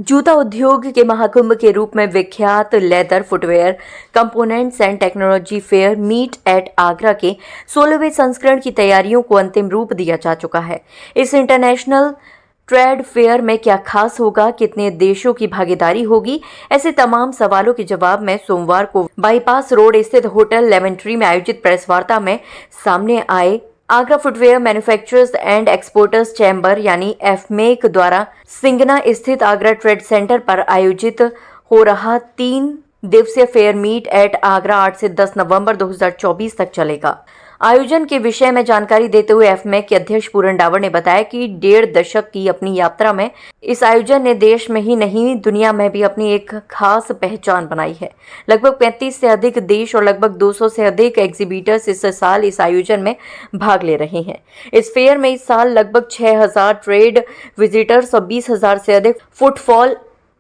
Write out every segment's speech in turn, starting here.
जूता उद्योग के महाकुंभ के रूप में विख्यात leather footwear components and technology fair meet at Agra के 16वें संस्करण की तैयारियों को अंतिम रूप दिया जा चुका है। इस इंटरनेशनल ट्रेड फेयर में क्या खास होगा, कितने देशों की भागीदारी होगी, ऐसे तमाम सवालों के जवाब में सोमवार को बाईपास रोड स्थित होटल लेमेंट्री में आयोजित प्रेस वार्ता में सामने आए। Agra footwear manufacturers and exporters chamber यानी एफमेक द्वारा सिंगना स्थित आगरा ट्रेड सेंटर पर आयोजित हो रहा 3 दिवसीय फेयर मीट एट आगरा 8 से 10 नवंबर 2024 तक चलेगा। आयोजन के विषय में जानकारी देते हुए एफमेक के अध्यक्ष पूरन डावर ने बताया कि 1.5 दशक की अपनी यात्रा में इस आयोजन ने देश में ही नहीं दुनिया में भी अपनी एक खास पहचान बनाई है। लगभग 35 से अधिक देश और लगभग 200 से अधिक एग्जीबिटर्स इस साल इस आयोजन में भाग ले रहे हैं। इस फेयर में इस साल लगभग 6,000 ट्रेड विजिटर्स और 20,000 से अधिक फुटफॉल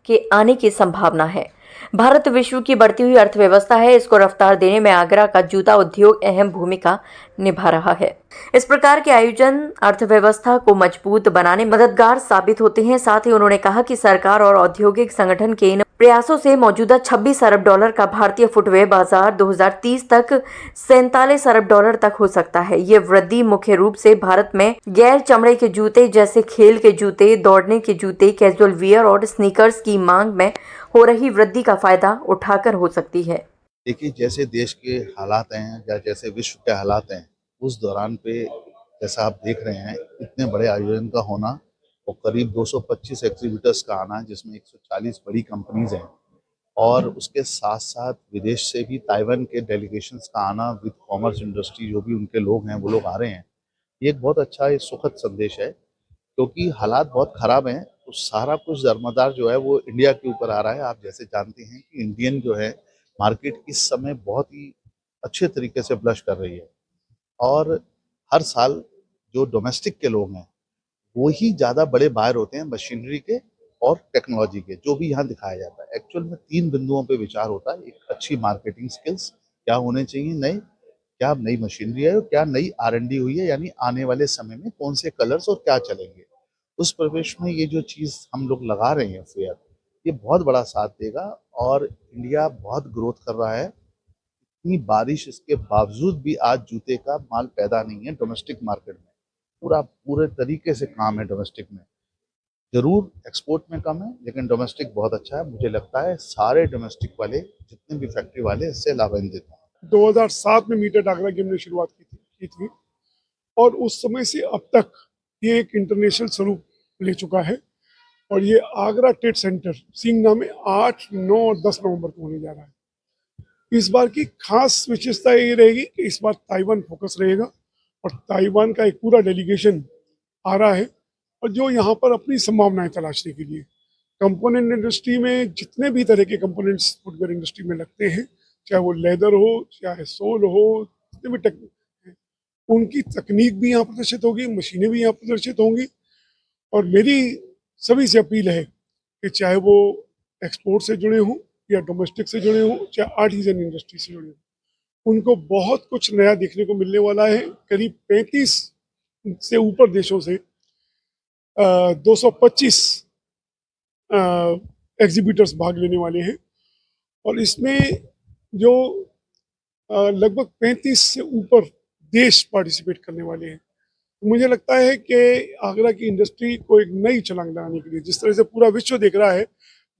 के आने की संभावना है। भारत विश्व की बढ़ती हुई अर्थव्यवस्था है, इसको रफ्तार देने में आगरा का जूता उद्योग अहम भूमिका निभा रहा है। इस प्रकार के आयोजन अर्थव्यवस्था को मजबूत बनाने में मददगार साबित होते हैं। साथ ही उन्होंने कहा कि सरकार और औद्योगिक संगठन के इन प्रयासों से मौजूदा $26 अरब का भारतीय फुटवेयर बाजार 2030 तक $47 अरब तक हो सकता है। ये वृद्धि मुख्य रूप से भारत में गैर चमड़े के जूते जैसे खेल के जूते, दौड़ने के जूते, कैजुअल वियर और स्नीकर्स की मांग में हो रही वृद्धि का फायदा उठाकर हो सकती है। देखिए, जैसे देश के हालात हैं या जैसे विश्व के हालात हैं, उस दौरान पे जैसा आप देख रहे हैं, इतने बड़े आयोजन का होना और करीब 225 एग्जीबिटर्स का आना, जिसमें 140 बड़ी कंपनीज हैं और उसके साथ साथ विदेश से भी ताइवान के डेलीगेशंस का आना विद कॉमर्स इंडस्ट्री, जो भी उनके लोग हैं वो लोग आ रहे हैं। ये एक बहुत अच्छा, एक सुखद संदेश है, क्योंकि हालात बहुत ख़राब हैं। तो सारा कुछ दारोमदार जो है वो इंडिया के ऊपर आ रहा है। आप जैसे जानते हैं कि इंडियन जो है मार्केट इस समय बहुत ही अच्छे तरीके से ब्लश कर रही है और हर साल जो डोमेस्टिक के लोग हैं वो ही ज़्यादा बड़े बायर होते हैं मशीनरी के और टेक्नोलॉजी के, जो भी यहाँ दिखाया जाता है। एक्चुअल में 3 बिंदुओं पे विचार होता है। एक अच्छी मार्केटिंग स्किल्स क्या होने चाहिए, नए क्या नई मशीनरी है और क्या नई R&D हुई है, यानी आने वाले समय में कौन से कलर्स और क्या चलेंगे। उस प्रवेश में ये जो चीज़ हम लोग लगा रहे हैं फेयर, ये बहुत बड़ा साथ देगा और इंडिया बहुत ग्रोथ कर रहा है। इतनी बारिश इसके बावजूद भी आज जूते का माल पैदा नहीं है डोमेस्टिक मार्केट में। पूरे तरीके से काम है डोमेस्टिक में। जरूर एक्सपोर्ट में कम है, लेकिन डोमेस्टिक बहुत अच्छा है। मुझे लगता है सारे डोमेस्टिक वाले जितने भी फैक्ट्री वाले इससे लाभान्वित हैं। 2007 में मीट एट आगरा की हमने शुरुआत की थी और उस समय से अब तक ये एक इंटरनेशनल स्वरूप ले चुका है और ये आगरा ट्रेड सेंटर सिंगना में 8, 9 और 10 नवंबर को होने जा रहा है। इस बार की खास विशेषता ये रहेगी कि इस बार ताइवान फोकस रहेगा और ताइवान का एक पूरा डेलीगेशन आ रहा है और जो यहाँ पर अपनी संभावनाएं तलाशने के लिए कंपोनेंट इंडस्ट्री में जितने भी तरह के कंपोनेंट्स फुटवेयर इंडस्ट्री में लगते हैं, चाहे वो लेदर हो, चाहे सोल हो, जितने भी टेक्निक हैं, उनकी तकनीक भी यहाँ प्रदर्शित होगी, मशीनें भी यहाँ प्रदर्शित होंगी। और मेरी सभी से अपील है कि चाहे वो एक्सपोर्ट से जुड़े हों या डोमेस्टिक से जुड़े हों, चाहे आर्टिजन इंडस्ट्री से जुड़े हों, उनको बहुत कुछ नया देखने को मिलने वाला है। करीब 35 से ऊपर देशों से 225 एग्जीबिटर्स भाग लेने वाले हैं और इसमें जो लगभग 35 से ऊपर देश पार्टिसिपेट करने वाले हैं। तो मुझे लगता है कि आगरा की इंडस्ट्री को एक नई छलांग लगाने के लिए, जिस तरह से पूरा विश्व देख रहा है,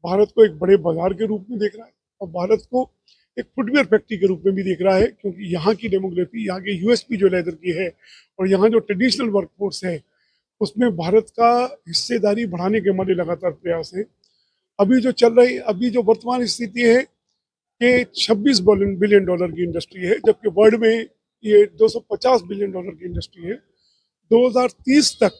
भारत को एक बड़े बाजार के रूप में देख रहा है और भारत को एक फुटवेयर फैक्ट्री के रूप में भी देख रहा है, क्योंकि यहाँ की डेमोग्राफी, यहाँ के यूएसपी जो लेदर की है और यहाँ जो ट्रेडिशनल वर्कफोर्स है, उसमें भारत का हिस्सेदारी बढ़ाने के हमारे लगातार प्रयास हैं। अभी जो वर्तमान स्थिति है कि 26 बिलियन डॉलर की इंडस्ट्री है, जबकि वर्ल्ड में ये $250 बिलियन की इंडस्ट्री है। 2030 तक